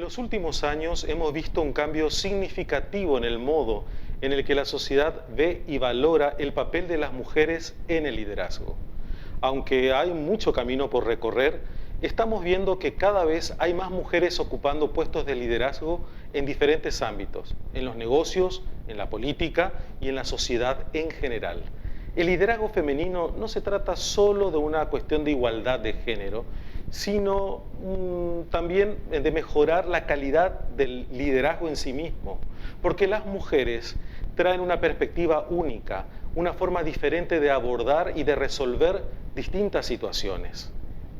los últimos años hemos visto un cambio significativo en el modo en el que la sociedad ve y valora el papel de las mujeres en el liderazgo. Aunque hay mucho camino por recorrer, estamos viendo que cada vez hay más mujeres ocupando puestos de liderazgo en diferentes ámbitos, en los negocios, en la política y en la sociedad en general. El liderazgo femenino no se trata solo de una cuestión de igualdad de género, sino también de mejorar la calidad del liderazgo en sí mismo, porque las mujeres traen una perspectiva única, una forma diferente de abordar y de resolver distintas situaciones.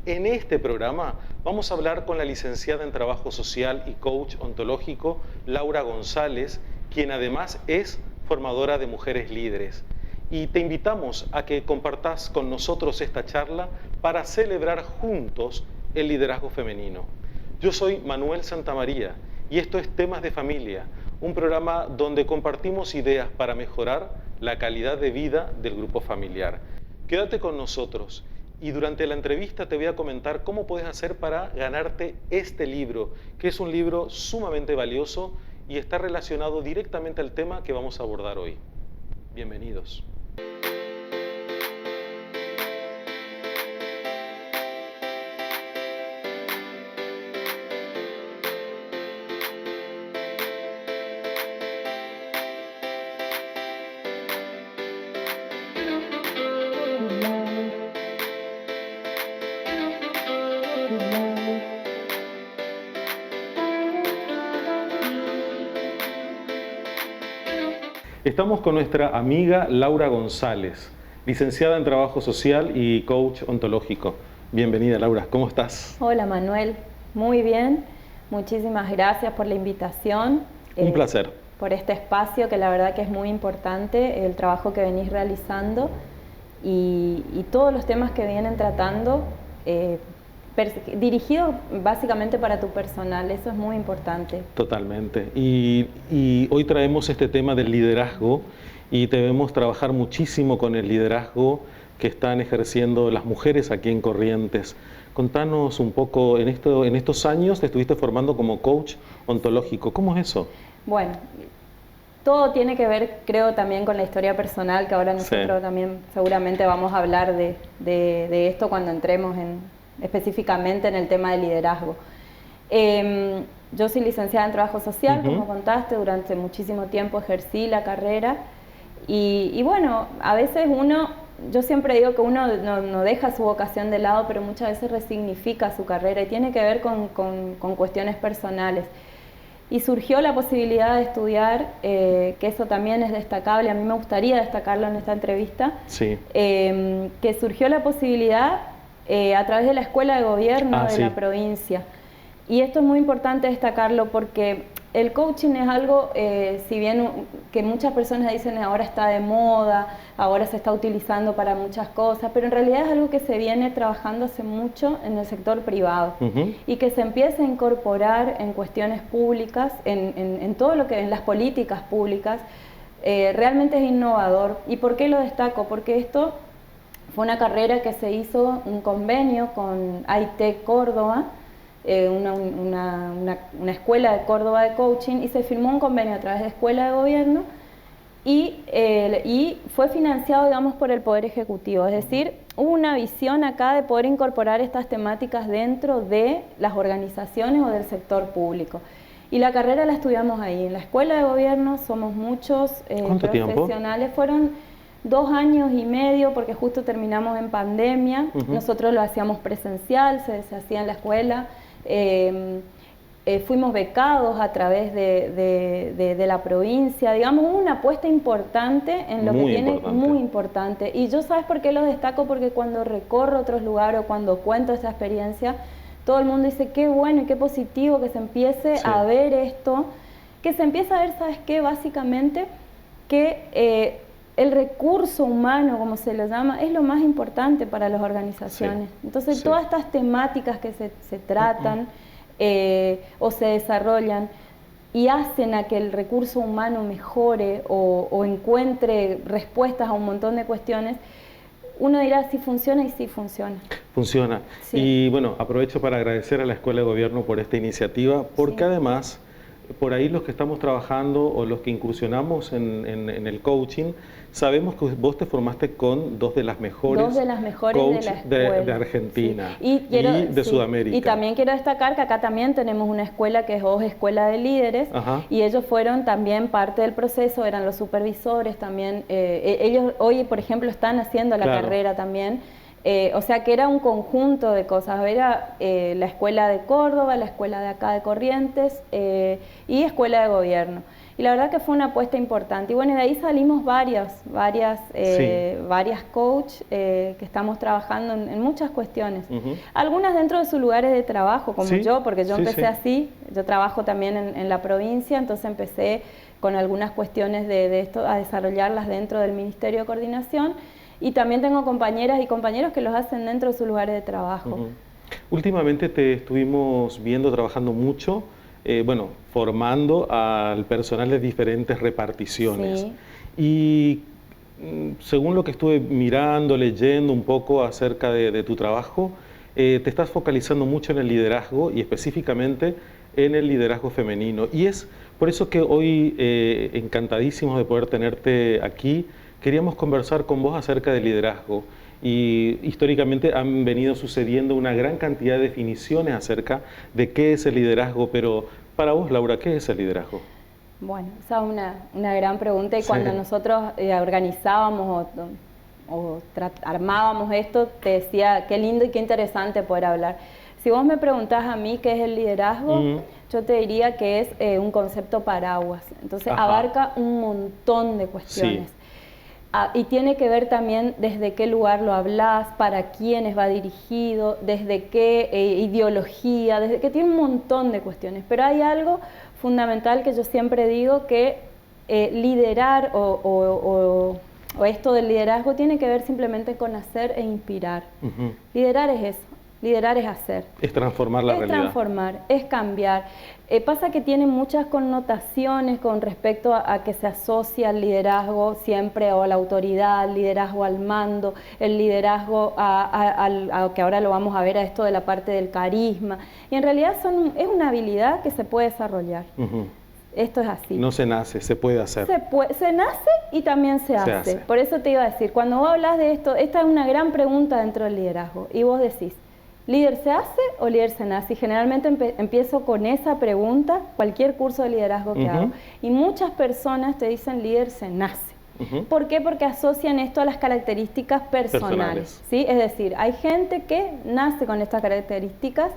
En este programa vamos a hablar con la licenciada en Trabajo Social y coach ontológico Laura González, quien además es formadora de mujeres líderes. Y te invitamos a que compartas con nosotros esta charla para celebrar juntos el liderazgo femenino. Yo soy Manuel Santamaría y esto es Temas de Familia, un programa donde compartimos ideas para mejorar la calidad de vida del grupo familiar. Quédate con nosotros y durante la entrevista te voy a comentar cómo puedes hacer para ganarte este libro, que es un libro sumamente valioso y está relacionado directamente al tema que vamos a abordar hoy. Bienvenidos. Estamos con nuestra amiga Laura González, licenciada en Trabajo Social y coach ontológico. Bienvenida, Laura, ¿cómo estás? Hola, Manuel, muy bien. Muchísimas gracias por la invitación. Un placer. Por este espacio que la verdad que es muy importante, el trabajo que venís realizando y todos los temas que vienen tratando, dirigido básicamente para tu personal, eso es muy importante. Totalmente. Y hoy traemos este tema del liderazgo y debemos trabajar muchísimo con el liderazgo que están ejerciendo las mujeres aquí en Corrientes. Contanos un poco, en estos años te estuviste formando como coach ontológico. ¿Cómo es eso? Bueno, todo tiene que ver, creo, también con la historia personal, que ahora nosotros también seguramente vamos a hablar de esto cuando entremos específicamente en el tema del liderazgo. Yo soy licenciada en Trabajo Social, como contaste, durante muchísimo tiempo ejercí la carrera y bueno, a veces yo siempre digo que uno no deja su vocación de lado, pero muchas veces resignifica su carrera y tiene que ver con cuestiones personales. Y surgió la posibilidad de estudiar, que eso también es destacable, a mí me gustaría destacarlo en esta entrevista, que surgió la posibilidad a través de la Escuela de Gobierno de la provincia. Y esto es muy importante destacarlo porque el coaching es algo, si bien que muchas personas dicen ahora está de moda, ahora se está utilizando para muchas cosas, pero en realidad es algo que se viene trabajando hace mucho en el sector privado y que se empieza a incorporar en cuestiones públicas, en todo lo que en las políticas públicas, realmente es innovador. ¿Y por qué lo destaco? Porque esto fue una carrera que se hizo un convenio con AIT Córdoba, una escuela de Córdoba de coaching, y se firmó un convenio a través de Escuela de Gobierno y fue financiado, digamos, por el Poder Ejecutivo. Es decir, hubo una visión acá de poder incorporar estas temáticas dentro de las organizaciones o del sector público. Y la carrera la estudiamos ahí, en la Escuela de Gobierno. Somos muchos profesionales. Fueron 2 años y medio porque justo terminamos en pandemia. Nosotros lo hacíamos presencial, se hacía en la escuela. Fuimos becados a través de la provincia, digamos, una apuesta importante en lo muy importante. Y yo, ¿sabes por qué lo destaco? Porque cuando recorro otros lugares o cuando cuento esta experiencia, todo el mundo dice qué bueno y qué positivo que se empiece a ver esto, que se empieza a ver, ¿sabes qué? Básicamente que el recurso humano, como se lo llama, es lo más importante para las organizaciones. Entonces, todas estas temáticas que se tratan o se desarrollan y hacen a que el recurso humano mejore o encuentre respuestas a un montón de cuestiones, uno dirá si funciona y sí funciona. Funciona. Sí. Y bueno, aprovecho para agradecer a la Escuela de Gobierno por esta iniciativa, porque además, por ahí los que estamos trabajando o los que incursionamos en el coaching, sabemos que vos te formaste con dos de las mejores coaches de Argentina y de Sudamérica. Y también quiero destacar que acá también tenemos una escuela que es OS Escuela de Líderes. Ajá. Y ellos fueron también parte del proceso, eran los supervisores también. Ellos hoy, por ejemplo, están haciendo la carrera también. O sea que era un conjunto de cosas, era la escuela de Córdoba, la escuela de acá de Corrientes y escuela de gobierno. Y la verdad que fue una apuesta importante. Y bueno, de ahí salimos varias coach que estamos trabajando en muchas cuestiones. Algunas dentro de sus lugares de trabajo, como yo, porque yo empecé así, yo trabajo también en la provincia, entonces empecé con algunas cuestiones de esto a desarrollarlas dentro del Ministerio de Coordinación. Y también tengo compañeras y compañeros que los hacen dentro de sus lugares de trabajo. Últimamente te estuvimos viendo trabajando mucho, bueno, formando al personal de diferentes reparticiones. Sí. Y según lo que estuve mirando, leyendo un poco acerca de tu trabajo, te estás focalizando mucho en el liderazgo y específicamente en el liderazgo femenino. Y es por eso que hoy, encantadísimos de poder tenerte aquí, queríamos conversar con vos acerca del liderazgo y históricamente han venido sucediendo una gran cantidad de definiciones acerca de qué es el liderazgo, pero para vos, Laura, ¿qué es el liderazgo? Bueno, esa es una gran pregunta y cuando nosotros organizábamos o armábamos esto, te decía qué lindo y qué interesante poder hablar. Si vos me preguntás a mí qué es el liderazgo, yo te diría que es un concepto paraguas, entonces abarca un montón de cuestiones. Sí. Y tiene que ver también desde qué lugar lo hablas, para quiénes va dirigido, desde qué ideología, desde que tiene un montón de cuestiones. Pero hay algo fundamental que yo siempre digo que liderar o esto del liderazgo tiene que ver simplemente con hacer e inspirar. Liderar es eso. Liderar es hacer. Es transformar la realidad. Es transformar, es cambiar. Pasa que tiene muchas connotaciones con respecto a que se asocia el liderazgo siempre a la autoridad, el liderazgo al mando, el liderazgo a que ahora lo vamos a ver a esto de la parte del carisma. Y en realidad es una habilidad que se puede desarrollar. Esto es así. No se nace, se puede hacer. Se nace y también se hace. Por eso te iba a decir, cuando vos hablas de esto, esta es una gran pregunta dentro del liderazgo. Y vos decís, ¿líder se hace o líder se nace? Y generalmente empiezo con esa pregunta, cualquier curso de liderazgo que hago. Y muchas personas te dicen líder se nace. ¿Por qué? Porque asocian esto a las características personales. ¿Sí? Es decir, hay gente que nace con estas características,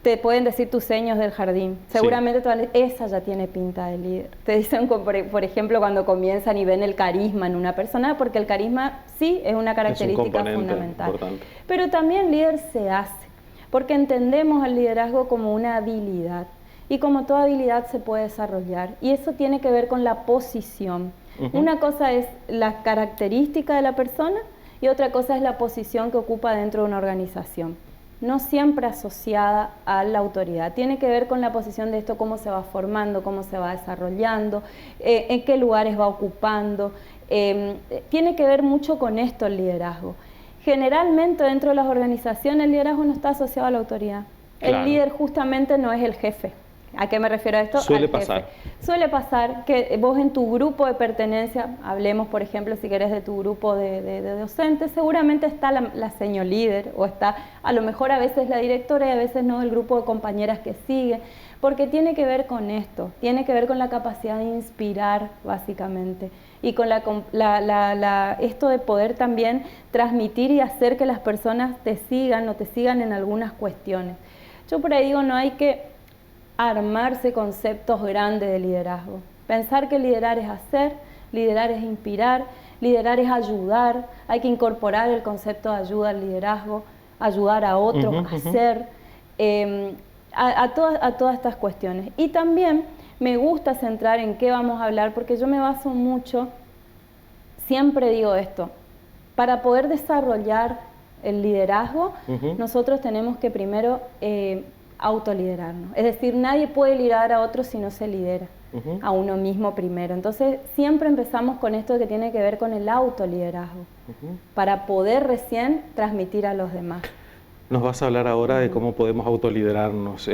te pueden decir tus seños del jardín. Seguramente esa ya tiene pinta de líder. Te dicen, por ejemplo, cuando comienzan y ven el carisma en una persona, porque el carisma sí es una característica fundamental. Importante. Pero también líder se hace. Porque entendemos al liderazgo como una habilidad y como toda habilidad se puede desarrollar y eso tiene que ver con la posición. Una cosa es la característica de la persona y otra cosa es la posición que ocupa dentro de una organización. No siempre asociada a la autoridad. Tiene que ver con la posición de esto, cómo se va formando, cómo se va desarrollando, en qué lugares va ocupando. Tiene que ver mucho con esto el liderazgo. Generalmente dentro de las organizaciones el liderazgo no está asociado a la autoridad. Claro. El líder justamente no es el jefe. ¿A qué me refiero a esto? Suele pasar. Suele pasar que vos en tu grupo de pertenencia, hablemos por ejemplo si querés de tu grupo de docentes, seguramente está la señor líder o está a lo mejor a veces la directora y a veces no el grupo de compañeras que sigue, porque tiene que ver con esto, tiene que ver con la capacidad de inspirar básicamente y con esto de poder también transmitir y hacer que las personas te sigan o te sigan en algunas cuestiones. Yo por ahí digo, no hay que armarse conceptos grandes de liderazgo. Pensar que liderar es hacer, liderar es inspirar, liderar es ayudar, hay que incorporar el concepto de ayuda al liderazgo, ayudar a otros a hacer, a todas estas cuestiones. Y también me gusta centrar en qué vamos a hablar, porque yo me baso mucho, siempre digo esto, para poder desarrollar el liderazgo, nosotros tenemos que primero autoliderarnos. Es decir, nadie puede liderar a otros si no se lidera a uno mismo primero. Entonces, siempre empezamos con esto que tiene que ver con el autoliderazgo, para poder recién transmitir a los demás. Nos vas a hablar ahora de cómo podemos autoliderarnos.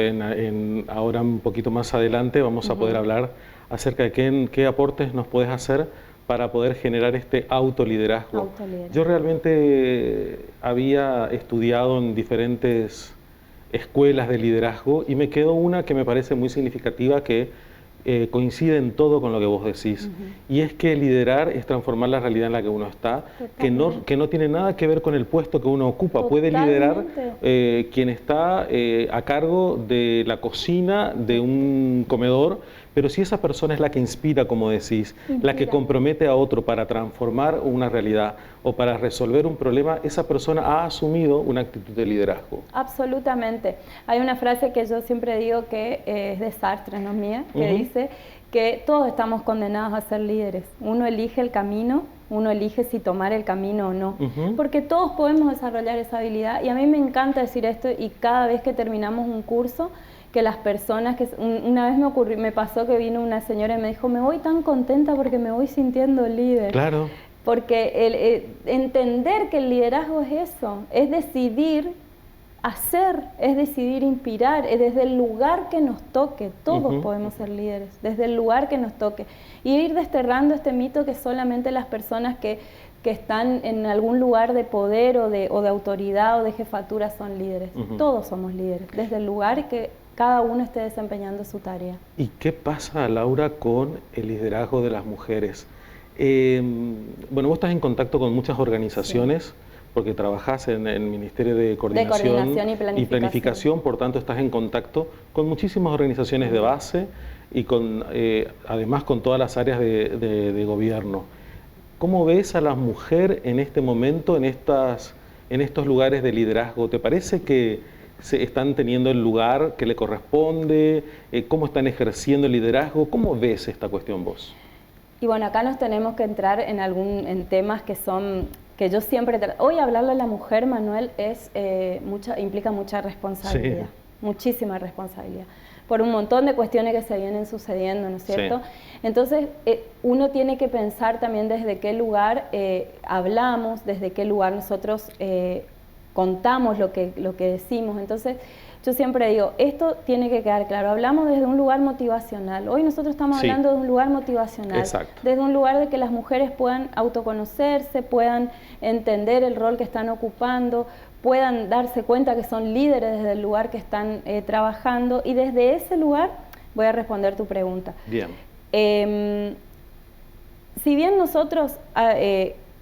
Ahora un poquito más adelante vamos a poder hablar acerca de qué aportes nos puedes hacer para poder generar este autoliderazgo. Yo realmente había estudiado en diferentes escuelas de liderazgo y me quedó una que me parece muy significativa que coincide en todo con lo que vos decís. Y es que liderar es transformar la realidad en la que uno está, que no tiene nada que ver con el puesto que uno ocupa. Puede liderar quien está a cargo de la cocina de un comedor, pero si esa persona es la que inspira, como decís, la que compromete a otro para transformar una realidad o para resolver un problema, esa persona ha asumido una actitud de liderazgo. Absolutamente. Hay una frase que yo siempre digo que es de Sartre, no mía, que dice que todos estamos condenados a ser líderes. Uno elige el camino, uno elige si tomar el camino o no, porque todos podemos desarrollar esa habilidad y a mí me encanta decir esto y cada vez que terminamos un curso, que las personas, que una vez me pasó que vino una señora y me dijo, me voy tan contenta porque me voy sintiendo líder. Claro. Porque entender que el liderazgo es eso, es decidir hacer, es decidir inspirar, es desde el lugar que nos toque, todos podemos ser líderes, desde el lugar que nos toque. Y ir desterrando este mito que solamente las personas que están en algún lugar de poder o de autoridad o de jefatura son líderes. Todos somos líderes, desde el lugar que cada uno esté desempeñando su tarea. ¿Y qué pasa, Laura, con el liderazgo de las mujeres? Bueno, vos estás en contacto con muchas organizaciones, porque trabajás en el Ministerio de Coordinación y Planificación, por tanto estás en contacto con muchísimas organizaciones de base y además con todas las áreas de gobierno. ¿Cómo ves a la mujer en este momento, en estos lugares de liderazgo? ¿Te parece que se están teniendo el lugar que le corresponde? ¿Cómo están ejerciendo el liderazgo? ¿Cómo ves esta cuestión vos? Y bueno, acá nos tenemos que entrar en temas que yo siempre... Hoy hablarle a la mujer, Manuel, implica mucha responsabilidad, muchísima responsabilidad, por un montón de cuestiones que se vienen sucediendo, ¿no es cierto? Entonces, uno tiene que pensar también desde qué lugar hablamos, desde qué lugar nosotros contamos lo que decimos. Entonces, yo siempre digo, esto tiene que quedar claro. Hablamos desde un lugar motivacional. Hoy nosotros estamos hablando de un lugar motivacional. Exacto. Desde un lugar de que las mujeres puedan autoconocerse, puedan entender el rol que están ocupando, puedan darse cuenta que son líderes desde el lugar que están trabajando. Y desde ese lugar voy a responder tu pregunta. Bien. Si bien nosotros...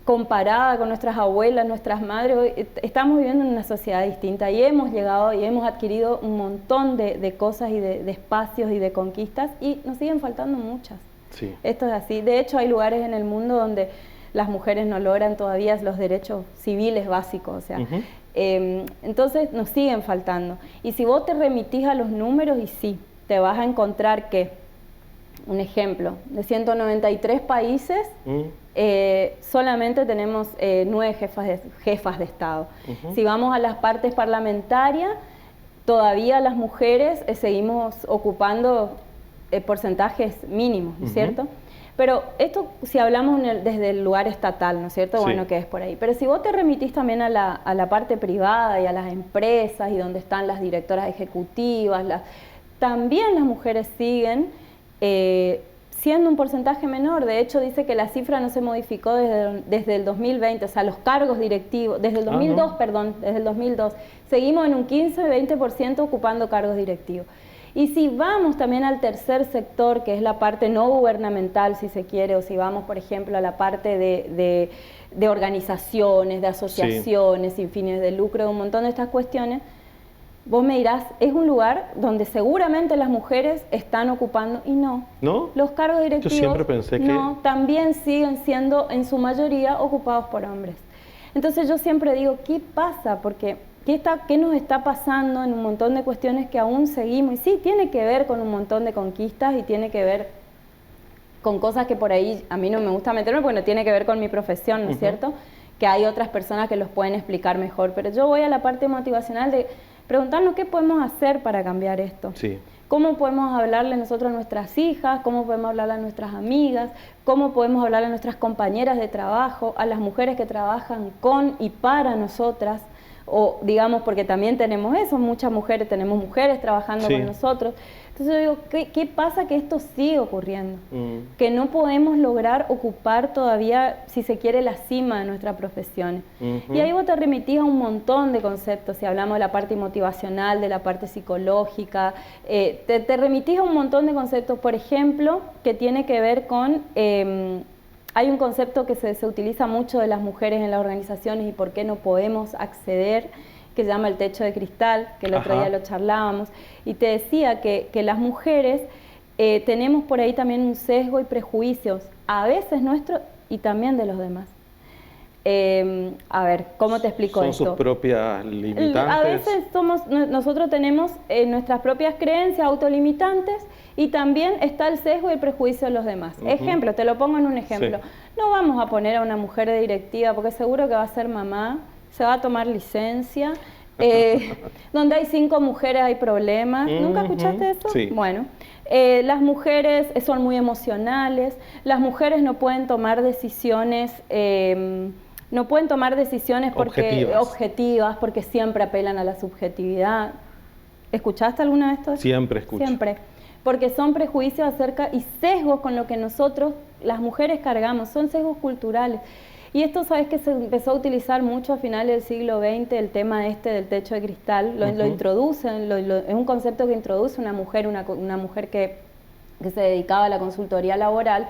comparada con nuestras abuelas, nuestras madres, hoy estamos viviendo en una sociedad distinta y hemos llegado y hemos adquirido un montón de cosas y de espacios y de conquistas y nos siguen faltando muchas. Sí. Esto es así. De hecho, hay lugares en el mundo donde las mujeres no logran todavía los derechos civiles básicos, o sea, entonces nos siguen faltando. Y si vos te remitís a los números, y sí, te vas a encontrar que, un ejemplo, de 193 países, solamente tenemos 9 jefas de Estado. Si vamos a las partes parlamentarias, todavía las mujeres seguimos ocupando porcentajes mínimos, ¿no es cierto? Pero esto si hablamos desde el lugar estatal, ¿no es cierto? Bueno, que es por ahí. Pero si vos te remitís también a la parte privada y a las empresas y donde están las directoras ejecutivas, también las mujeres siguen siendo un porcentaje menor. De hecho, dice que la cifra no se modificó desde el 2020, o sea, los cargos directivos, desde el 2002, perdón, desde el 2002, seguimos en un 15-20% ocupando cargos directivos. Y si vamos también al tercer sector, que es la parte no gubernamental, si se quiere, o si vamos, por ejemplo, a la parte de organizaciones, de asociaciones sin fines de lucro, de un montón de estas cuestiones, vos me dirás, es un lugar donde seguramente las mujeres están ocupando, y no. ¿No? Los cargos directivos, yo siempre pensé que... no, también siguen siendo en su mayoría ocupados por hombres. Entonces yo siempre digo, ¿qué pasa? Porque ¿qué nos está pasando en un montón de cuestiones que aún seguimos? Y sí, tiene que ver con un montón de conquistas y tiene que ver con cosas que por ahí a mí no me gusta meterme porque no tiene que ver con mi profesión, ¿no es cierto? Que hay otras personas que los pueden explicar mejor. Pero yo voy a la parte motivacional de preguntarnos qué podemos hacer para cambiar esto. Sí. ¿Cómo podemos hablarle nosotros a nuestras hijas? ¿Cómo podemos hablarle a nuestras amigas? ¿Cómo podemos hablarle a nuestras compañeras de trabajo? A las mujeres que trabajan con y para nosotras. o digamos, porque también tenemos eso, muchas mujeres, tenemos mujeres trabajando con nosotros. Entonces yo digo, ¿qué pasa que esto sigue ocurriendo? Que no podemos lograr ocupar todavía, si se quiere, la cima de nuestra profesión. Y ahí vos te remitís a un montón de conceptos, si hablamos de la parte motivacional, de la parte psicológica, te remitís a un montón de conceptos, por ejemplo, que tiene que ver con... hay un concepto que se utiliza mucho de las mujeres en las organizaciones y por qué no podemos acceder, que se llama el techo de cristal, que el otro día lo charlábamos, y te decía que las mujeres tenemos por ahí también un sesgo y prejuicios, a veces nuestro y también de los demás. A ver, ¿cómo te explico esto? Son sus propias limitantes. A veces nosotros tenemos nuestras propias creencias autolimitantes y también está el sesgo y el prejuicio de los demás. Ejemplo, te lo pongo en un ejemplo. No vamos a poner a una mujer de directiva porque seguro que va a ser mamá, se va a tomar licencia, donde hay 5 mujeres hay problemas. ¿Nunca escuchaste eso? Sí. Bueno, las mujeres son muy emocionales, las mujeres no pueden tomar decisiones... no pueden tomar decisiones objetivas porque siempre apelan a la subjetividad. ¿Escuchaste alguna de esto? Siempre escucho. Siempre. Porque son prejuicios acerca y sesgos con lo que nosotros, las mujeres, cargamos. Son sesgos culturales. Y esto, ¿sabes que se empezó a utilizar mucho a finales del siglo XX, el tema del techo de cristal? Lo introducen, es un concepto que introduce una mujer que se dedicaba a la consultoría laboral.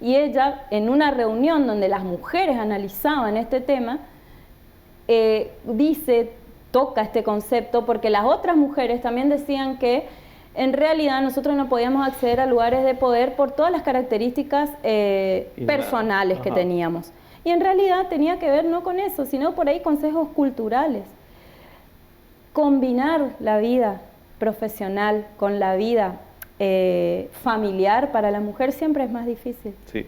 Y ella, en una reunión donde las mujeres analizaban este tema, toca este concepto, porque las otras mujeres también decían que en realidad nosotros no podíamos acceder a lugares de poder por todas las características personales que teníamos. Y en realidad tenía que ver no con eso, sino por ahí con sesgos culturales. Combinar la vida profesional con la vida familiar para la mujer siempre es más difícil. Sí.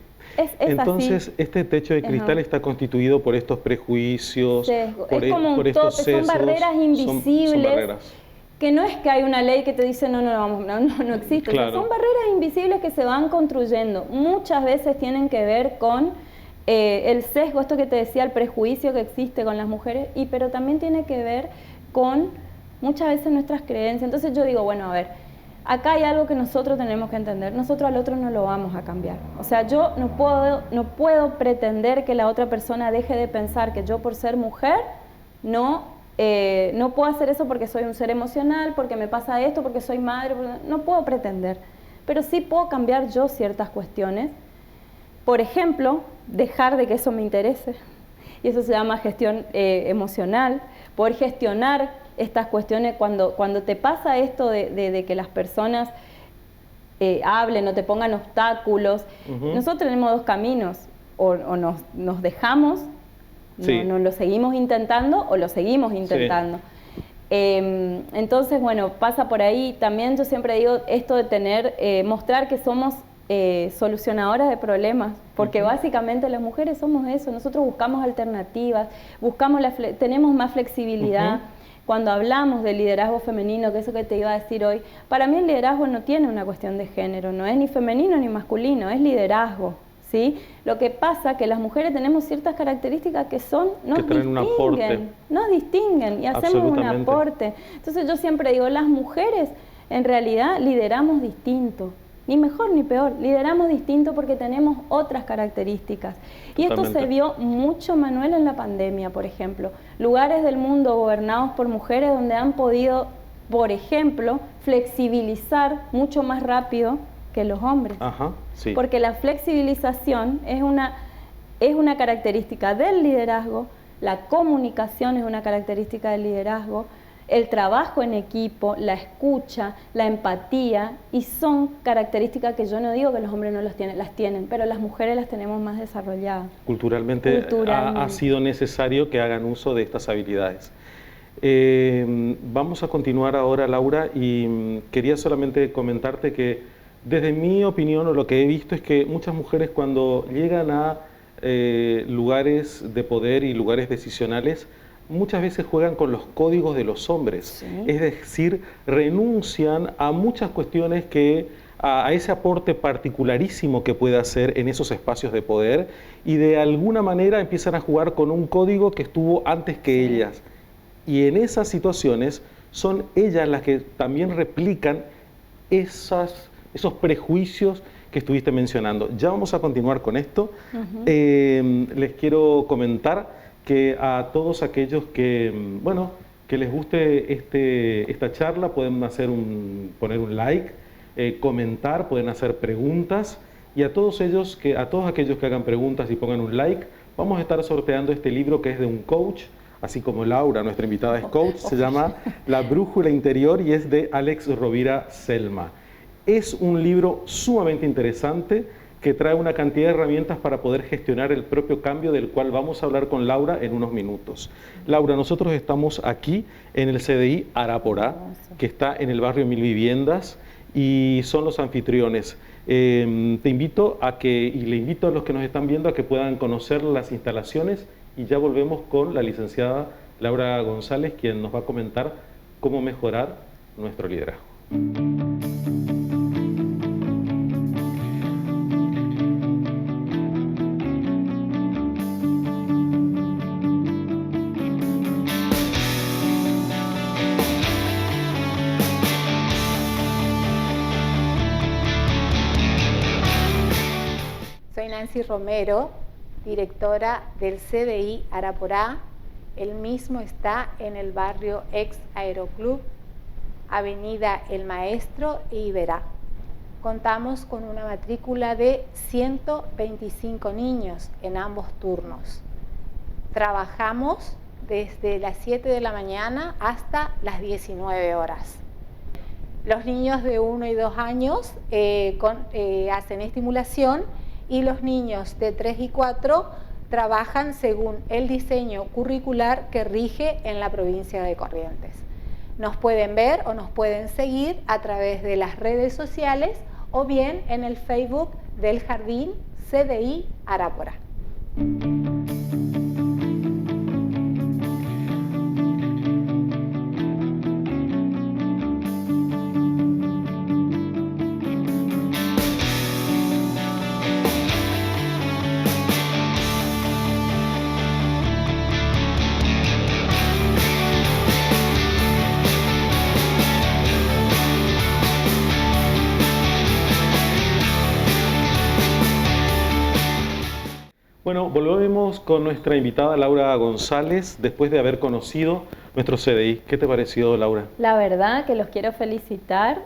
Entonces, este techo de cristal está constituido por estos prejuicios, por estos sesgos. Son barreras invisibles. Son barreras. Que no es que hay una ley que te dice no existe. Claro. O sea, son barreras invisibles que se van construyendo. Muchas veces tienen que ver con el sesgo, esto que te decía, el prejuicio que existe con las mujeres, pero también tiene que ver con muchas veces nuestras creencias. Entonces yo digo, bueno, a ver, acá hay algo que nosotros tenemos que entender. Nosotros al otro no lo vamos a cambiar. O sea, yo no puedo pretender que la otra persona deje de pensar que yo por ser mujer no puedo hacer eso porque soy un ser emocional, porque me pasa esto, porque soy madre. No puedo pretender. Pero sí puedo cambiar yo ciertas cuestiones. Por ejemplo, dejar de que eso me interese. Y eso se llama gestión emocional. Poder gestionar estas cuestiones cuando te pasa esto de que las personas hablen o te pongan obstáculos. Nosotros tenemos 2 caminos. O nos dejamos, no lo seguimos intentando o lo seguimos intentando. Sí. Entonces, bueno, pasa por ahí. También yo siempre digo esto de mostrar que somos solucionadoras de problemas, porque básicamente las mujeres somos eso. Nosotros buscamos alternativas, tenemos más flexibilidad. Cuando hablamos del liderazgo femenino, que es eso que te iba a decir hoy, para mí el liderazgo no tiene una cuestión de género, no es ni femenino ni masculino, es liderazgo, ¿sí? Lo que pasa es que las mujeres tenemos ciertas características que nos distinguen y hacemos un aporte. Entonces yo siempre digo, las mujeres en realidad lideramos distinto. Ni mejor ni peor, lideramos distinto porque tenemos otras características. Y esto se vio mucho, Manuel, en la pandemia, por ejemplo. Lugares del mundo gobernados por mujeres donde han podido, por ejemplo, flexibilizar mucho más rápido que los hombres. Sí. Porque la flexibilización es una característica del liderazgo, la comunicación es una característica del liderazgo, el trabajo en equipo, la escucha, la empatía, y son características que yo no digo que los hombres no las tienen, pero las mujeres las tenemos más desarrolladas. Culturalmente. Ha sido necesario que hagan uso de estas habilidades. Vamos a continuar ahora, Laura, y quería solamente comentarte que desde mi opinión, o lo que he visto, es que muchas mujeres cuando llegan a lugares de poder y lugares decisionales, muchas veces juegan con los códigos de los hombres, sí. Es decir, renuncian a muchas cuestiones a ese aporte particularísimo que puede hacer en esos espacios de poder, y de alguna manera empiezan a jugar con un código que estuvo antes que ellas. Y en esas situaciones son ellas las que también replican esos prejuicios que estuviste mencionando. Ya vamos a continuar con esto. Les quiero comentar que a todos aquellos que, bueno, que les guste esta charla, pueden poner un like, comentar, pueden hacer preguntas, y a todos aquellos que hagan preguntas y pongan un like, vamos a estar sorteando este libro que es de un coach, así como Laura, nuestra invitada es coach, se llama La Brújula Interior y es de Alex Rovira Selma. Es un libro sumamente interesante que trae una cantidad de herramientas para poder gestionar el propio cambio, del cual vamos a hablar con Laura en unos minutos. Laura, nosotros estamos aquí en el CDI Araporá, que está en el barrio Mil Viviendas, y son los anfitriones. Te invito y le invito a los que nos están viendo a que puedan conocer las instalaciones, y ya volvemos con la licenciada Laura González, quien nos va a comentar cómo mejorar nuestro liderazgo. Soy Nancy Romero, directora del CDI Araporá. El mismo está en el barrio Ex Aeroclub, Avenida El Maestro e Iberá. Contamos con una matrícula de 125 niños en ambos turnos. Trabajamos desde las 7 de la mañana hasta las 19 horas. Los niños de 1 y 2 años hacen estimulación, y los niños de 3 y 4 trabajan según el diseño curricular que rige en la provincia de Corrientes. Nos pueden ver o nos pueden seguir a través de las redes sociales o bien en el Facebook del Jardín CDI Araporá. Bueno, volvemos con nuestra invitada Laura González después de haber conocido nuestro CDI. ¿Qué te pareció, Laura? La verdad que los quiero felicitar.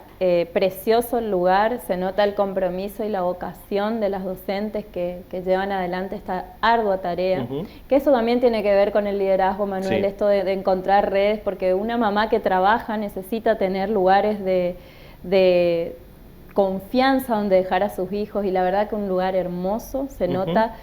Precioso el lugar, se nota el compromiso y la vocación de las docentes que llevan adelante esta ardua tarea. Que eso también tiene que ver con el liderazgo, Manuel, sí. Esto de encontrar redes, porque una mamá que trabaja necesita tener lugares de confianza donde dejar a sus hijos, y la verdad que un lugar hermoso, se nota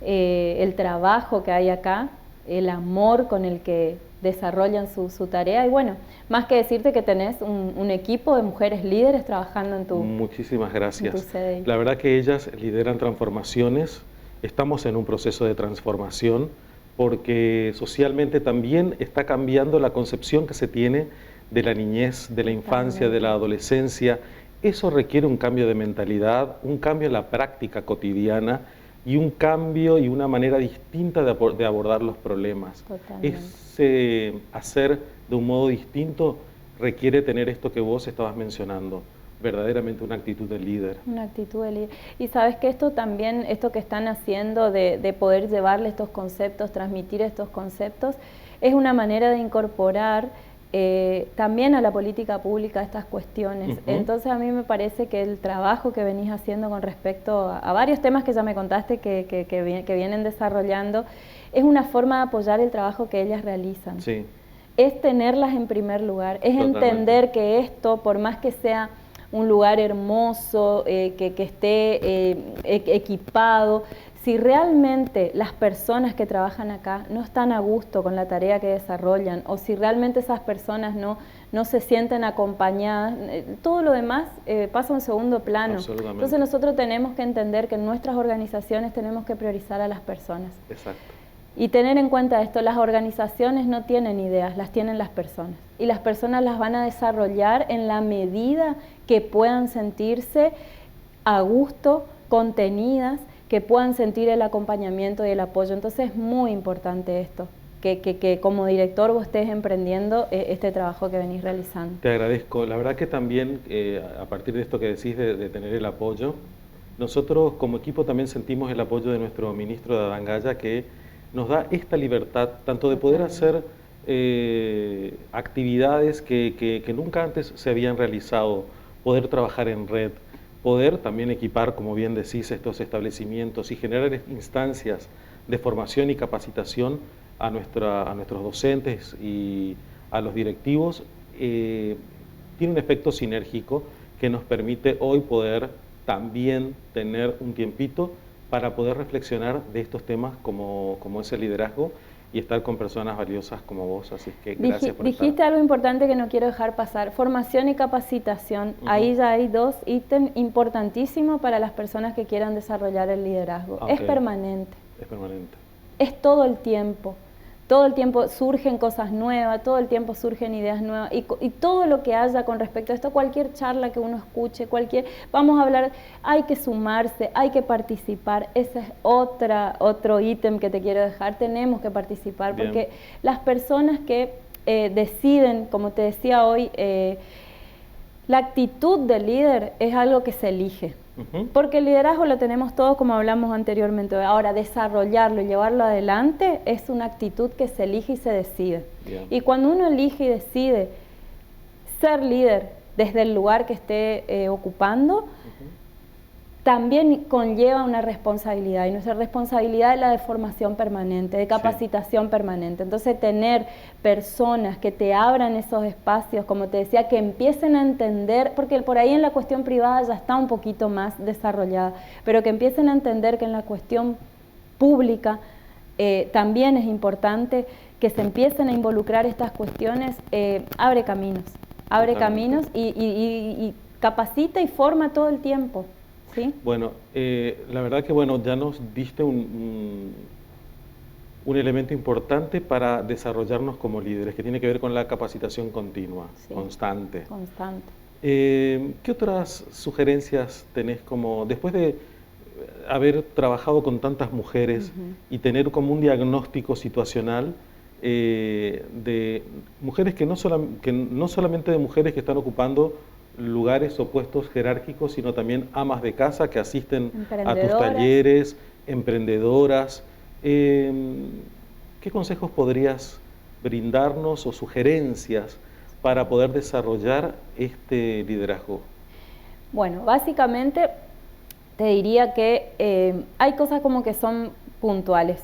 el trabajo que hay acá, el amor con el que desarrollan su tarea, y bueno, más que decirte que tenés un equipo de mujeres líderes trabajando en tu Muchísimas gracias. En tu CDI. La verdad que ellas lideran transformaciones, estamos en un proceso de transformación porque socialmente también está cambiando la concepción que se tiene de la niñez, de la infancia, de la adolescencia. Eso requiere un cambio de mentalidad, un cambio en la práctica cotidiana y un cambio y una manera distinta de abordar los problemas. Ese hacer de un modo distinto requiere tener esto que vos estabas mencionando, verdaderamente una actitud de líder. Una actitud de líder. Y sabes que esto también, esto que están haciendo de poder llevarle estos conceptos, transmitir estos conceptos, es una manera de incorporar también a la política pública estas cuestiones. Entonces a mí me parece que el trabajo que venís haciendo con respecto a varios temas que ya me contaste que vienen desarrollando, es una forma de apoyar el trabajo que ellas realizan. Sí. Es tenerlas en primer lugar, es entender que esto, por más que sea un lugar hermoso, que esté equipado, si realmente las personas que trabajan acá no están a gusto con la tarea que desarrollan, o si realmente esas personas no se sienten acompañadas, todo lo demás pasa a un segundo plano. Entonces nosotros tenemos que entender que en nuestras organizaciones tenemos que priorizar a las personas. Exacto. Y tener en cuenta esto, las organizaciones no tienen ideas, las tienen las personas. Y las personas las van a desarrollar en la medida que puedan sentirse a gusto, contenidas, que puedan sentir el acompañamiento y el apoyo. Entonces es muy importante esto. que como director vos estés emprendiendo este trabajo que venís realizando. Te agradezco. La verdad que también, a partir de esto que decís de tener el apoyo, nosotros como equipo también sentimos el apoyo de nuestro ministro de Adangaya, que nos da esta libertad, tanto de poder hacer actividades que nunca antes se habían realizado, poder trabajar en red, poder también equipar, como bien decís, estos establecimientos y generar instancias de formación y capacitación a nuestros docentes y a los directivos, tiene un efecto sinérgico que nos permite hoy poder también tener un tiempito para poder reflexionar de estos temas como es el liderazgo y estar con personas valiosas como vos, así que gracias por estar. Dijiste algo importante que no quiero dejar pasar, formación y capacitación. Ahí ya hay dos ítems importantísimos para las personas que quieran desarrollar el liderazgo. Okay. Es permanente. Es permanente. Es todo el tiempo. Todo el tiempo surgen cosas nuevas, todo el tiempo surgen ideas nuevas y todo lo que haya con respecto a esto, cualquier charla que uno escuche, vamos a hablar, hay que sumarse, hay que participar, ese es otro ítem que te quiero dejar, tenemos que participar. Bien. Porque las personas que deciden, como te decía hoy, la actitud del líder es algo que se elige. Porque el liderazgo lo tenemos todos, como hablamos anteriormente. Ahora, desarrollarlo y llevarlo adelante es una actitud que se elige y se decide. Bien. Y cuando uno elige y decide ser líder desde el lugar que esté ocupando, también conlleva una responsabilidad. Y nuestra responsabilidad es la de formación permanente, de capacitación permanente. Entonces, tener personas que te abran esos espacios, como te decía, que empiecen a entender, porque por ahí en la cuestión privada ya está un poquito más desarrollada, pero que empiecen a entender que en la cuestión pública también es importante que se empiecen a involucrar estas cuestiones, abre caminos y capacita y forma todo el tiempo. ¿Sí? Bueno, la verdad que ya nos diste un elemento importante para desarrollarnos como líderes, que tiene que ver con la capacitación continua, constante. ¿Qué otras sugerencias tenés después de haber trabajado con tantas mujeres y tener como un diagnóstico situacional de mujeres que no solamente de mujeres que están ocupando lugares o puestos jerárquicos, sino también amas de casa que asisten a tus talleres, emprendedoras? ¿Qué consejos podrías brindarnos o sugerencias para poder desarrollar este liderazgo? Bueno, básicamente te diría que hay cosas como que son puntuales.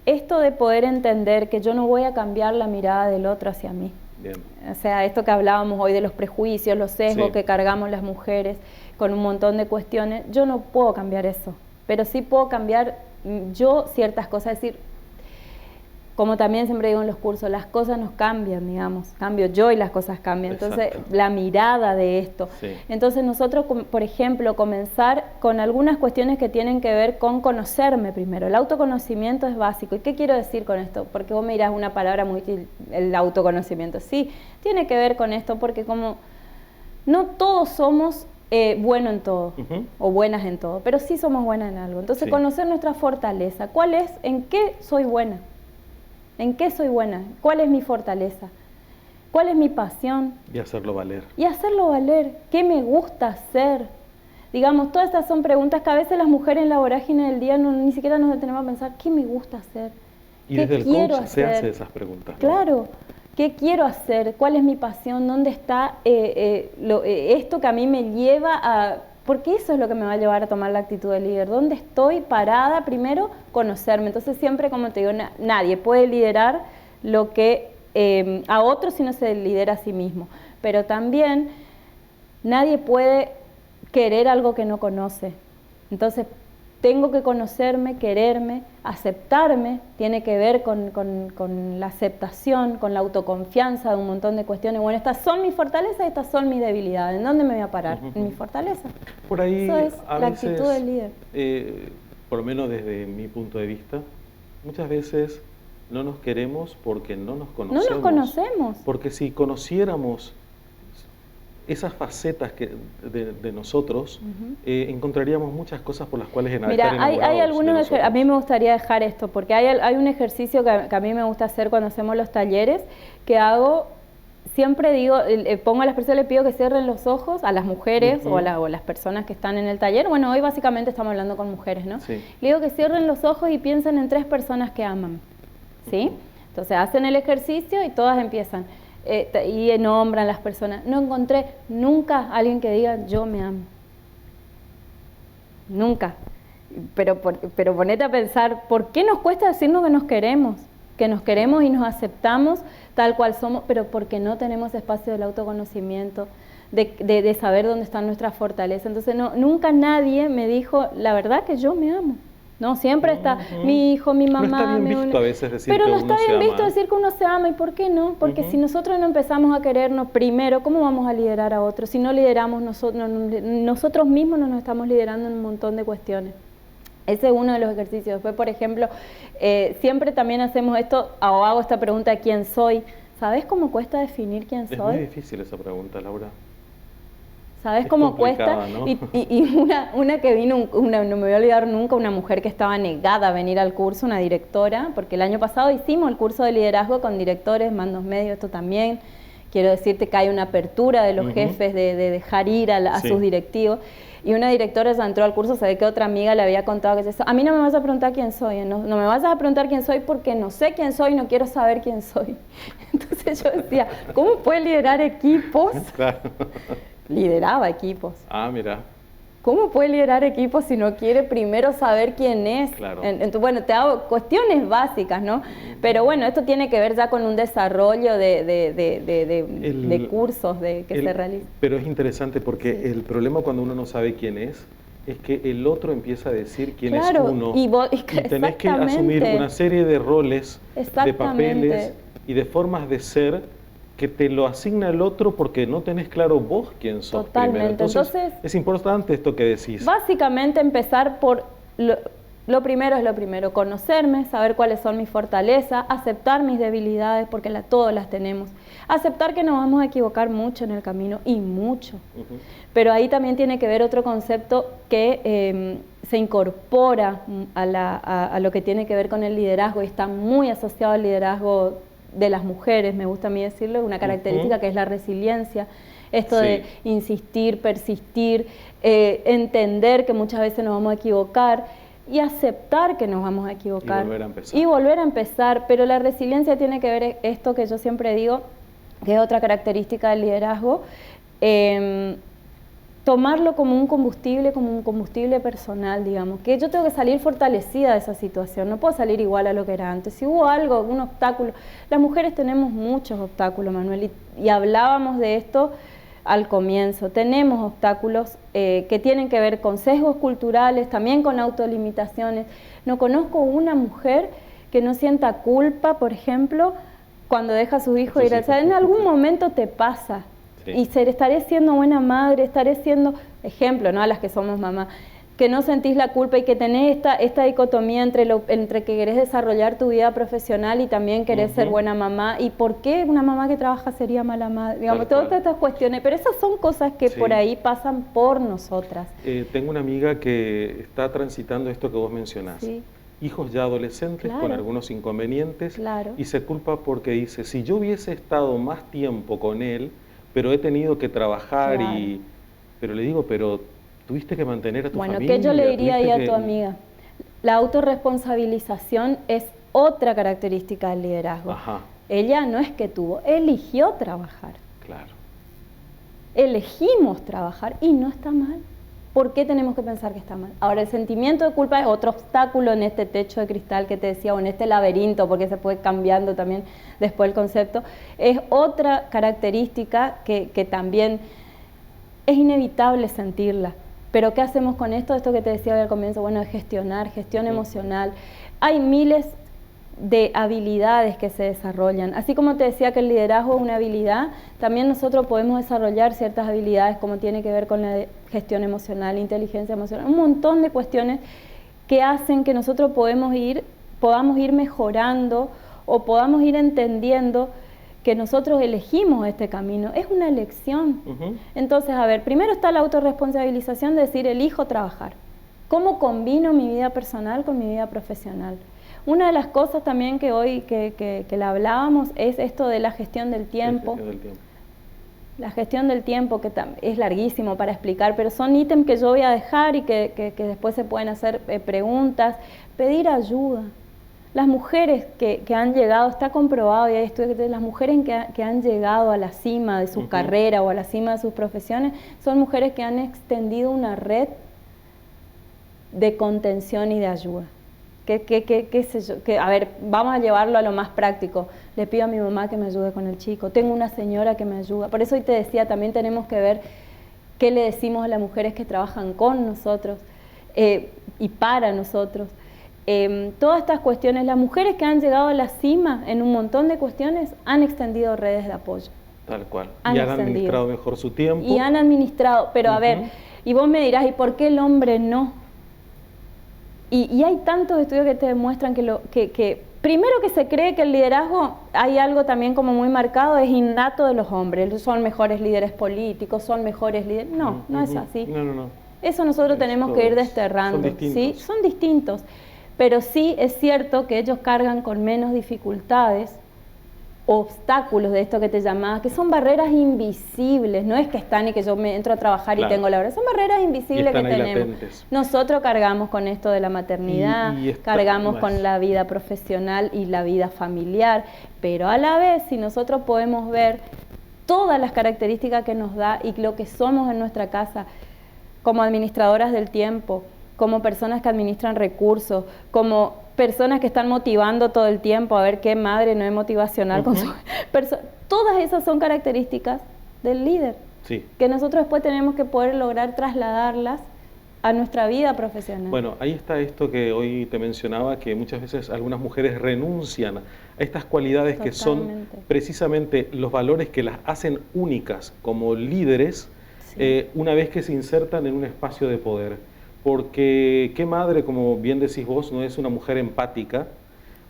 Esto de poder entender que yo no voy a cambiar la mirada del otro hacia mí. Bien. O sea, esto que hablábamos hoy de los prejuicios, los sesgos que cargamos las mujeres con un montón de cuestiones, yo no puedo cambiar eso, pero sí puedo cambiar yo ciertas cosas, es decir, como también siempre digo en los cursos, las cosas nos cambian, digamos, cambio yo y las cosas cambian. Entonces, la mirada de esto. Entonces, nosotros, por ejemplo, comenzar con algunas cuestiones que tienen que ver con conocerme primero. El autoconocimiento es básico. ¿Y qué quiero decir con esto? Porque vos me dirás una palabra muy útil, el autoconocimiento. Sí, tiene que ver con esto, porque como no todos somos buenos en todo o buenas en todo, pero sí somos buenas en algo. Entonces, conocer nuestra fortaleza. ¿Cuál es? ¿En qué soy buena? ¿En qué soy buena? ¿Cuál es mi fortaleza? ¿Cuál es mi pasión? Y hacerlo valer. Y hacerlo valer. ¿Qué me gusta hacer? Digamos, todas estas son preguntas que a veces las mujeres en la vorágine del día ni siquiera nos detenemos a pensar, ¿qué me gusta hacer? Y desde el coach se hace esas preguntas, ¿no? Claro. ¿Qué quiero hacer? ¿Cuál es mi pasión? ¿Dónde está esto que a mí me lleva a...? Porque eso es lo que me va a llevar a tomar la actitud de líder. ¿Dónde estoy parada? Primero, conocerme. Entonces, siempre, como te digo, nadie puede liderar lo que a otros si no se lidera a sí mismo. Pero también nadie puede querer algo que no conoce. Entonces, tengo que conocerme, quererme, aceptarme, tiene que ver con la aceptación, con la autoconfianza de un montón de cuestiones. Bueno, estas son mis fortalezas, estas son mis debilidades. ¿En dónde me voy a parar? En mis fortalezas. Por ahí, eso es la actitud del líder. Por lo menos desde mi punto de vista, muchas veces no nos queremos porque no nos conocemos. No nos conocemos. Porque si conociéramos esas facetas de nosotros, encontraríamos muchas cosas por las cuales Mira, hay algunos, a mí me gustaría dejar esto, porque hay un ejercicio que a mí me gusta hacer cuando hacemos los talleres, que hago, siempre digo, pongo a las personas, les pido que cierren los ojos, a las mujeres o a las personas que están en el taller. Bueno, hoy básicamente estamos hablando con mujeres, ¿no? Sí. Le digo que cierren los ojos y piensen en 3 personas que aman, ¿sí? Entonces hacen el ejercicio y todas empiezan. Y nombran las personas. No encontré nunca a alguien que diga yo me amo. Nunca. Pero ponete a pensar, ¿por qué nos cuesta decirnos que nos queremos? Que nos queremos y nos aceptamos tal cual somos, pero porque no tenemos espacio del autoconocimiento, de saber dónde están nuestras fortalezas. Entonces nunca nadie me dijo, la verdad que yo me amo. No, siempre está mi hijo, mi mamá. No está bien visto a veces decir pero que no uno está bien se visto ama. decir que uno se ama. ¿Y por qué no? Porque si nosotros no empezamos a querernos primero, ¿cómo vamos a liderar a otros? Si no lideramos nosotros mismos, no nos estamos liderando en un montón de cuestiones. Ese es uno de los ejercicios. Después, por ejemplo, siempre también hacemos esto, o hago esta pregunta, ¿quién soy? ¿Sabes cómo cuesta definir quién soy? Es muy difícil esa pregunta, Laura. ¿Sabes cómo cuesta? ¿No? Y una que vino, no me voy a olvidar nunca, una mujer que estaba negada a venir al curso, una directora, porque el año pasado hicimos el curso de liderazgo con directores, mandos medios, esto también. Quiero decirte que hay una apertura de los jefes de dejar ir a sus directivos. Y una directora ya entró al curso, se ve que otra amiga le había contado que a mí no me vas a preguntar quién soy, no me vas a preguntar quién soy porque no sé quién soy y no quiero saber quién soy. Entonces yo decía, ¿cómo puedes liderar equipos? Claro. Lideraba equipos. Ah, mira. ¿Cómo puede liderar equipos si no quiere primero saber quién es? Claro. Entonces, bueno, te hago cuestiones básicas, ¿no? Pero bueno, esto tiene que ver ya con un desarrollo de cursos que se realizan. Pero es interesante porque el problema cuando uno no sabe quién es que el otro empieza a decir quién es uno. Y tenés que asumir una serie de roles, de papeles y de formas de ser que te lo asigna el otro porque no tenés claro vos quién sos. Totalmente. Primero. Entonces, es importante esto que decís. Básicamente empezar por lo primero es lo primero, conocerme, saber cuáles son mis fortalezas, aceptar mis debilidades porque todas las tenemos, aceptar que nos vamos a equivocar mucho en el camino y mucho. Pero ahí también tiene que ver otro concepto que se incorpora a lo que tiene que ver con el liderazgo y está muy asociado al liderazgo de las mujeres, me gusta a mí decirlo, una característica que es la resiliencia, esto de insistir, persistir, entender que muchas veces nos vamos a equivocar y aceptar que nos vamos a equivocar. Y volver a empezar. Pero la resiliencia tiene que ver esto que yo siempre digo, que es otra característica del liderazgo, tomarlo como un combustible personal, digamos, que yo tengo que salir fortalecida de esa situación, no puedo salir igual a lo que era antes. Si hubo algo, un obstáculo, las mujeres tenemos muchos obstáculos, Manuel, y hablábamos de esto al comienzo, tenemos obstáculos que tienen que ver con sesgos culturales, también con autolimitaciones. No conozco una mujer que no sienta culpa, por ejemplo, cuando deja a sus hijos ir al en algún momento te pasa. Y estaré siendo buena madre, estaré siendo ejemplo, ¿no? A las que somos mamás, que no sentís la culpa y que tenés esta dicotomía entre que querés desarrollar tu vida profesional y también querés ser buena mamá. ¿Y por qué una mamá que trabaja sería mala madre? Digamos, todas estas cuestiones, pero esas son cosas que por ahí pasan por nosotras. Tengo una amiga que está transitando esto que vos mencionás. Hijos ya adolescentes con algunos inconvenientes y se culpa porque dice, si yo hubiese estado más tiempo con él, pero he tenido que trabajar pero le digo, pero tuviste que mantener a tu familia. Bueno, ¿qué yo le diría ahí a tu amiga? La autorresponsabilización es otra característica del liderazgo. Ella no es que eligió trabajar. Claro. Elegimos trabajar y no está mal. ¿Por qué tenemos que pensar que está mal? Ahora, el sentimiento de culpa es otro obstáculo en este techo de cristal que te decía, o en este laberinto, porque se puede cambiando también después el concepto. Es otra característica que también es inevitable sentirla. Pero ¿qué hacemos con esto? Esto que te decía al comienzo, bueno, es gestión emocional. Hay miles de habilidades que se desarrollan. Así como te decía que el liderazgo es una habilidad, también nosotros podemos desarrollar ciertas habilidades como tiene que ver con la gestión emocional, inteligencia emocional, un montón de cuestiones que hacen que nosotros podamos ir mejorando o podamos ir entendiendo que nosotros elegimos este camino, es una elección. Entonces, a ver, primero está la autorresponsabilización de decir, elijo trabajar. ¿Cómo combino mi vida personal con mi vida profesional? Una de las cosas también que hoy que la hablábamos es esto de la gestión del tiempo. La gestión del tiempo, que es larguísimo para explicar, pero son ítems que yo voy a dejar y que después se pueden hacer preguntas. Pedir ayuda. Las mujeres que han llegado, está comprobado, y hay estudios que las mujeres que han llegado a la cima de su carrera o a la cima de sus profesiones, son mujeres que han extendido una red de contención y de ayuda. ¿Qué sé yo? A ver, vamos a llevarlo a lo más práctico. Le pido a mi mamá que me ayude con el chico. Tengo una señora que me ayuda. Por eso hoy te decía, también tenemos que ver qué le decimos a las mujeres que trabajan con nosotros y para nosotros. Todas estas cuestiones, las mujeres que han llegado a la cima en un montón de cuestiones han extendido redes de apoyo. Tal cual. Y han administrado mejor su tiempo. Y han administrado, pero a ver, y vos me dirás, ¿y por qué el hombre no? Y hay tantos estudios que te demuestran que primero que se cree que el liderazgo, hay algo también como muy marcado, es innato de los hombres, son mejores líderes políticos, son mejores líderes. No, no es así. No. Eso nosotros tenemos que ir desterrando. ¿Sí? Son distintos. Pero sí es cierto que ellos cargan con menos dificultades, obstáculos de esto que te llamaba, que son barreras invisibles, no es que están y que yo me entro a trabajar y tengo la hora, son barreras invisibles que tenemos. Latentes. Nosotros cargamos con esto de la maternidad, cargamos con la vida profesional y la vida familiar, pero a la vez si nosotros podemos ver todas las características que nos da y lo que somos en nuestra casa como administradoras del tiempo, como personas que administran recursos, como personas que están motivando todo el tiempo, a ver qué madre no es motivacional con su... Todas esas son características del líder, que nosotros después tenemos que poder lograr trasladarlas a nuestra vida profesional. Bueno, ahí está esto que hoy te mencionaba, que muchas veces algunas mujeres renuncian a estas cualidades que son precisamente los valores que las hacen únicas como líderes, una vez que se insertan en un espacio de poder. Porque qué madre, como bien decís vos, no es una mujer empática,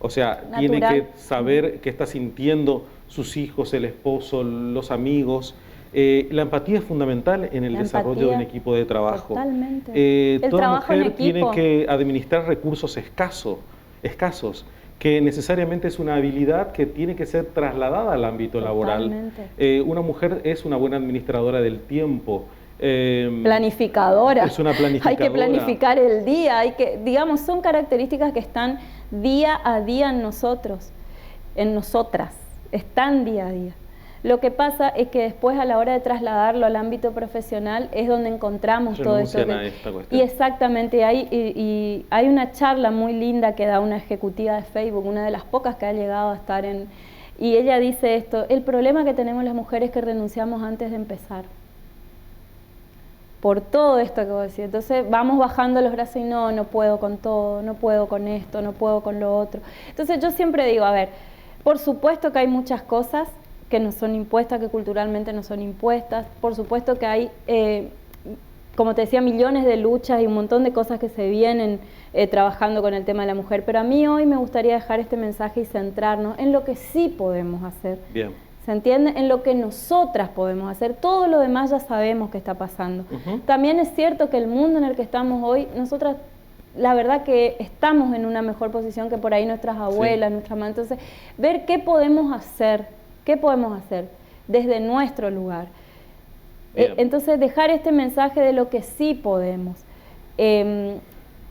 o sea, natural. Tiene que saber qué está sintiendo sus hijos, el esposo, los amigos. La empatía es fundamental en el desarrollo de un equipo de trabajo. Totalmente. Toda mujer tiene que administrar recursos escasos, que necesariamente es una habilidad que tiene que ser trasladada al ámbito laboral. Una mujer es una buena administradora del tiempo. Planificadora. Es una planificadora. Hay que planificar el día, digamos, son características que están día a día en nosotros, en nosotras, están día a día. Lo que pasa es que después a la hora de trasladarlo al ámbito profesional es donde encontramos todo esto. Y exactamente, hay una charla muy linda que da una ejecutiva de Facebook, una de las pocas que ha llegado a estar en... Y ella dice esto, el problema que tenemos las mujeres es que renunciamos antes de empezar. Por todo esto que vos decís. Entonces vamos bajando los brazos y no puedo con todo, no puedo con esto, no puedo con lo otro. Entonces yo siempre digo, a ver, por supuesto que hay muchas cosas que nos son impuestas, que culturalmente nos son impuestas, por supuesto que hay, como te decía, millones de luchas y un montón de cosas que se vienen trabajando con el tema de la mujer, pero a mí hoy me gustaría dejar este mensaje y centrarnos en lo que sí podemos hacer. Bien. ¿Se entiende? En lo que nosotras podemos hacer. Todo lo demás ya sabemos que está pasando. También es cierto que el mundo en el que estamos hoy, nosotras, la verdad que estamos en una mejor posición que por ahí nuestras abuelas, nuestras mamás. Entonces, ver qué podemos hacer desde nuestro lugar. Entonces, dejar este mensaje de lo que sí podemos.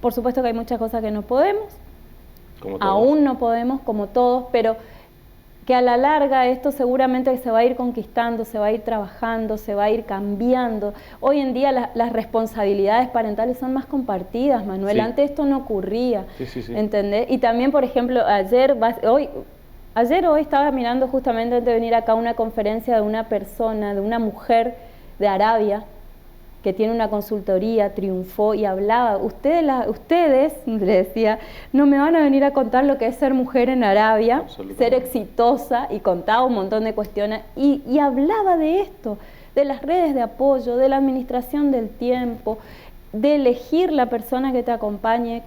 Por supuesto que hay muchas cosas que no podemos. Aún no podemos, como todos, pero... que a la larga esto seguramente se va a ir conquistando, se va a ir trabajando, se va a ir cambiando. Hoy en día las responsabilidades parentales son más compartidas, Manuel. Antes esto no ocurría, ¿entendés? Y también, por ejemplo, hoy estaba mirando justamente antes de venir acá una conferencia de una persona, de una mujer de Arabia, que tiene una consultoría, triunfó y hablaba, ustedes, le decía, no me van a venir a contar lo que es ser mujer en Arabia, ser exitosa, y contaba un montón de cuestiones, y hablaba de esto, de las redes de apoyo, de la administración del tiempo, de elegir la persona que te acompañe,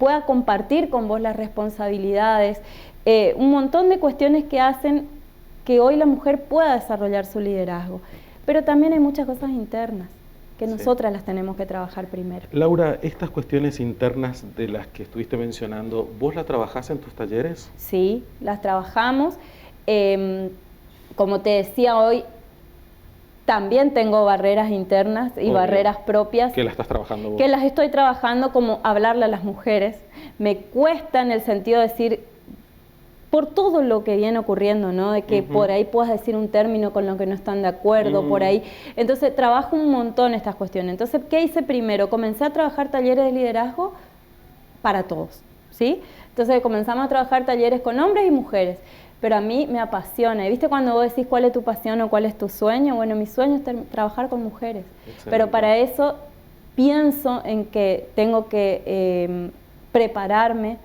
pueda compartir con vos las responsabilidades, un montón de cuestiones que hacen que hoy la mujer pueda desarrollar su liderazgo. Pero también hay muchas cosas internas que nosotras las tenemos que trabajar primero. Laura, estas cuestiones internas de las que estuviste mencionando, ¿vos las trabajás en tus talleres? Sí, las trabajamos. Como te decía hoy, también tengo barreras internas y barreras propias. ¿Que las estás trabajando vos? Que las estoy trabajando, como hablarle a las mujeres. Me cuesta en el sentido de decir, por todo lo que viene ocurriendo, ¿no? De que por ahí puedas decir un término con lo que no están de acuerdo, por ahí. Entonces, trabajo un montón estas cuestiones. Entonces, ¿qué hice primero? Comencé a trabajar talleres de liderazgo para todos, ¿sí? Entonces, comenzamos a trabajar talleres con hombres y mujeres. Pero a mí me apasiona. ¿Y viste cuando vos decís cuál es tu pasión o cuál es tu sueño? Bueno, mi sueño es trabajar con mujeres. Excelente. Pero para eso pienso en que tengo que prepararme,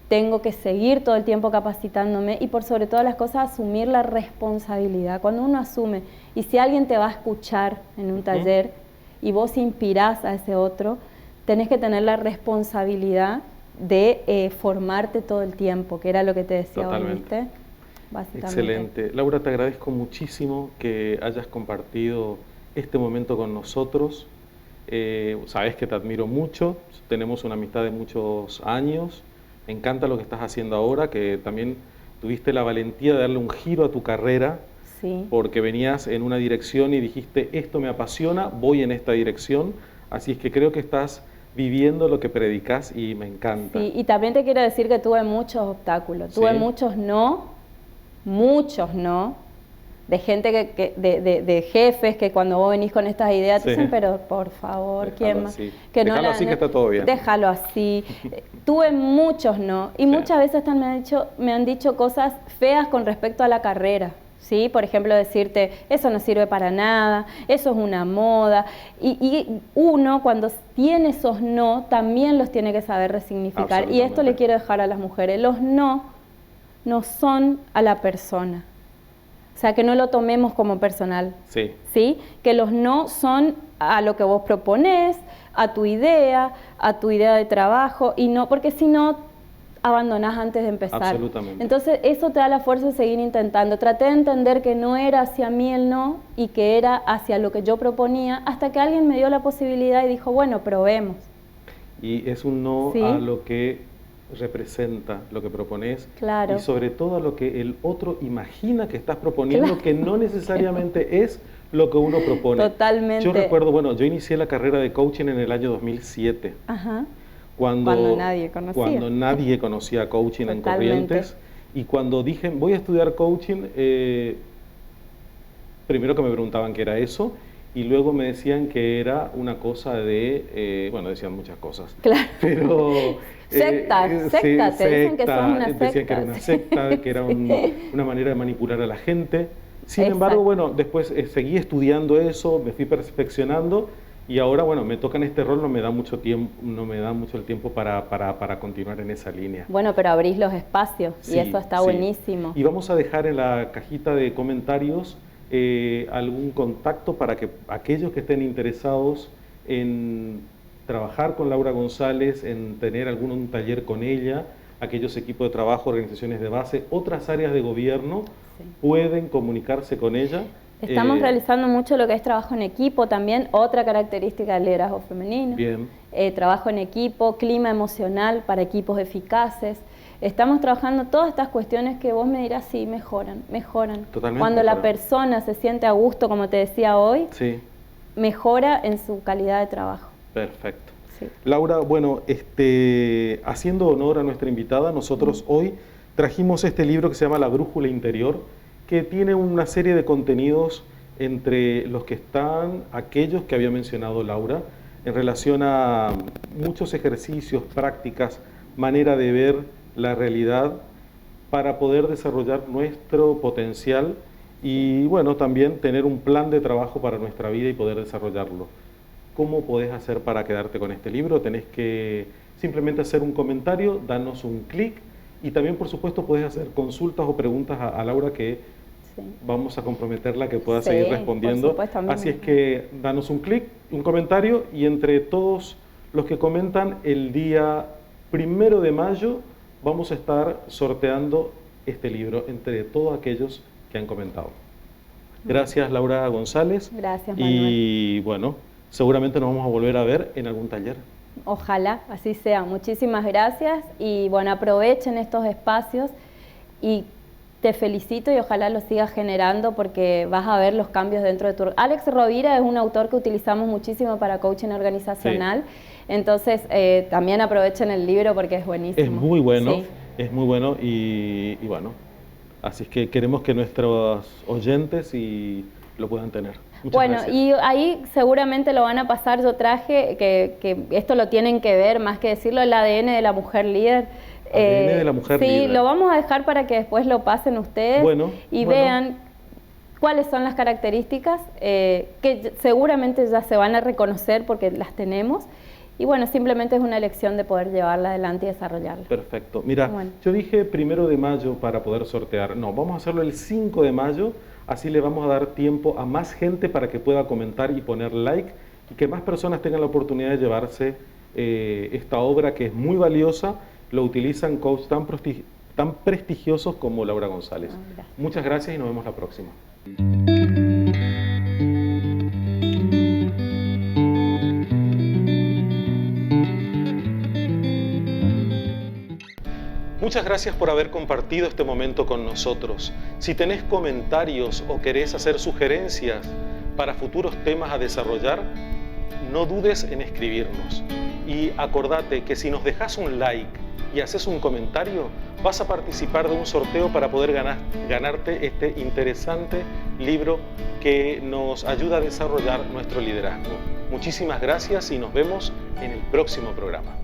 tengo que seguir todo el tiempo capacitándome y por sobre todas las cosas asumir la responsabilidad. Cuando uno asume, y si alguien te va a escuchar en un taller y vos inspirás a ese otro, tenés que tener la responsabilidad de formarte todo el tiempo, que era lo que te decía hoy, ¿viste? Básicamente. Excelente. Laura, te agradezco muchísimo que hayas compartido este momento con nosotros. Sabes que te admiro mucho, tenemos una amistad de muchos años. Me encanta lo que estás haciendo ahora, que también tuviste la valentía de darle un giro a tu carrera, porque venías en una dirección y dijiste, esto me apasiona, voy en esta dirección. Así es que creo que estás viviendo lo que predicas y me encanta. Sí, y también te quiero decir que tuve muchos obstáculos, tuve muchos no, de gente de jefes que cuando vos venís con estas ideas te dicen, pero por favor, ¿quién más? Que déjalo así que está todo bien. Déjalo así. Tuve muchos no, y muchas veces me han dicho cosas feas con respecto a la carrera. ¿Sí? Por ejemplo, decirte, eso no sirve para nada, eso es una moda. Y uno, cuando tiene esos no, también los tiene que saber resignificar. Y esto le quiero dejar a las mujeres. Los no son a la persona. O sea, que no lo tomemos como personal. ¿Sí? Que los no son a lo que vos proponés, a tu idea de trabajo, y no, porque si no, abandonás antes de empezar. Absolutamente. Entonces eso te da la fuerza de seguir intentando. Traté de entender que no era hacia mí el no y que era hacia lo que yo proponía, hasta que alguien me dio la posibilidad y dijo, bueno, probemos. Y es un no a lo que representa, lo que propones, y sobre todo a lo que el otro imagina que estás proponiendo, que no necesariamente es lo que uno propone. Totalmente. Yo recuerdo, bueno, yo inicié la carrera de coaching en el año 2007. Ajá. Cuando nadie conocía coaching en Corrientes, y cuando dije voy a estudiar coaching, primero que me preguntaban qué era eso, y luego me decían que era una cosa de, bueno, decían muchas cosas, pero secta, te dicen que son una secta. Decían que era una secta, que era una manera de manipular a la gente. Sin embargo, bueno, después seguí estudiando eso, me fui perfeccionando. Y ahora, bueno, me toca en este rol, no me da mucho el tiempo para continuar en esa línea. Bueno, pero abrís los espacios y eso está buenísimo. Y vamos a dejar en la cajita de comentarios algún contacto para que aquellos que estén interesados en trabajar con Laura González, en tener un taller con ella, aquellos equipos de trabajo, organizaciones de base, otras áreas de gobierno, pueden comunicarse con ella. Estamos realizando mucho lo que es trabajo en equipo también, otra característica del liderazgo femenino. Bien. Trabajo en equipo, clima emocional para equipos eficaces. Estamos trabajando todas estas cuestiones que vos me dirás, sí, mejoran. Totalmente. Cuando la persona se siente a gusto, como te decía hoy, mejora en su calidad de trabajo. Perfecto. Sí. Laura, bueno, haciendo honor a nuestra invitada, nosotros hoy trajimos este libro que se llama La Brújula Interior, que tiene una serie de contenidos entre los que están aquellos que había mencionado Laura, en relación a muchos ejercicios, prácticas, manera de ver la realidad para poder desarrollar nuestro potencial y, bueno, también tener un plan de trabajo para nuestra vida y poder desarrollarlo. ¿Cómo podés hacer para quedarte con este libro? Tenés que simplemente hacer un comentario, danos un clic y también, por supuesto, podés hacer consultas o preguntas a Laura que vamos a comprometerla que pueda seguir respondiendo. Así es que danos un clic, un comentario y entre todos los que comentan el día 1 de mayo vamos a estar sorteando este libro entre todos aquellos que han comentado. Gracias, Laura González. Gracias, Manuel. Y bueno, seguramente nos vamos a volver a ver en algún taller. Ojalá, así sea. Muchísimas gracias y bueno, aprovechen estos espacios y te felicito y ojalá lo sigas generando porque vas a ver los cambios dentro de tu... Alex Rovira es un autor que utilizamos muchísimo para coaching organizacional, sí. Entonces también aprovechen el libro porque es buenísimo. Es muy bueno, sí. Es muy bueno y bueno, así es que queremos que nuestros oyentes lo puedan tener. Muchas bueno, gracias. Y ahí seguramente lo van a pasar, yo traje, que esto lo tienen que ver, más que decirlo, el ADN de la mujer líder. ADN de la mujer líder. Sí, lo vamos a dejar para que después lo pasen ustedes vean cuáles son las características que seguramente ya se van a reconocer porque las tenemos. Y bueno, simplemente es una elección de poder llevarla adelante y desarrollarla. Perfecto. Mira, yo dije 1 de mayo para poder sortear. No, vamos a hacerlo el 5 de mayo. Así le vamos a dar tiempo a más gente para que pueda comentar y poner like y que más personas tengan la oportunidad de llevarse esta obra que es muy valiosa. Lo utilizan coaches tan prestigiosos como Laura González. Muchas gracias y nos vemos la próxima. Muchas gracias por haber compartido este momento con nosotros. Si tenés comentarios o querés hacer sugerencias para futuros temas a desarrollar, no dudes en escribirnos. Y acordate que si nos dejas un like y haces un comentario, vas a participar de un sorteo para poder ganarte este interesante libro que nos ayuda a desarrollar nuestro liderazgo. Muchísimas gracias y nos vemos en el próximo programa.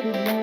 Thank you.